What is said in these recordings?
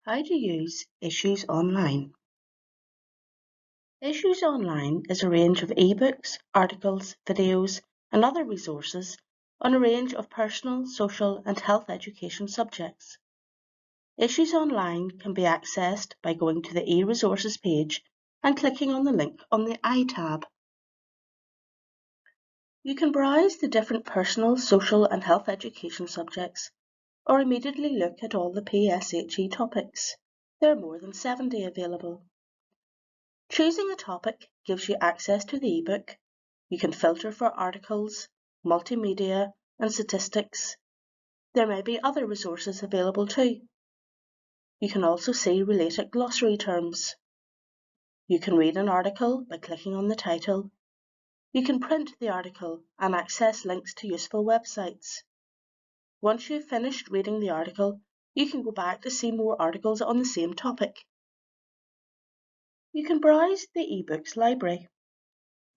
How to use Issues Online. Issues Online is a range of ebooks, articles, videos and other resources on a range of personal, social and health education subjects. Issues Online can be accessed by going to the e-resources page and clicking on the link on the I tab. You can browse the different personal, social and health education subjects or immediately look at all the PSHE topics. There are more than 70 available. Choosing a topic gives you access to the ebook. You can filter for articles, multimedia and statistics. There may be other resources available too. You can also see related glossary terms. You can read an article by clicking on the title. You can print the article and access links to useful websites. Once you've finished reading the article, you can go back to see more articles on the same topic. You can browse the ebooks library.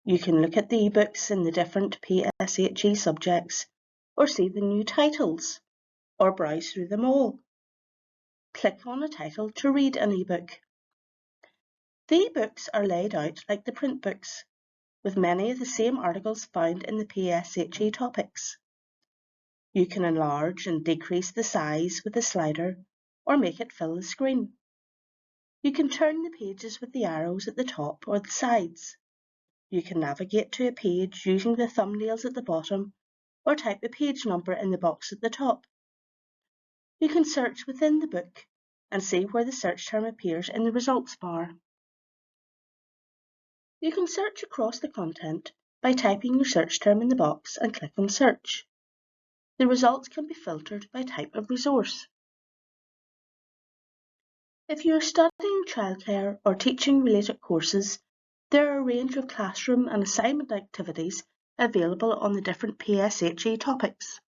You can look at the ebooks in the different PSHE subjects, or see the new titles, or browse through them all. Click on a title to read an ebook. The ebooks are laid out like the print books, with many of the same articles found in the PSHE topics. You can enlarge and decrease the size with the slider, or make it fill the screen. You can turn the pages with the arrows at the top or the sides. You can navigate to a page using the thumbnails at the bottom, or type the page number in the box at the top. You can search within the book and see where the search term appears in the results bar. You can search across the content by typing your search term in the box and click on Search. The results can be filtered by type of resource. If you are studying childcare or teaching related courses, there are a range of classroom and assignment activities available on the different PSHE topics.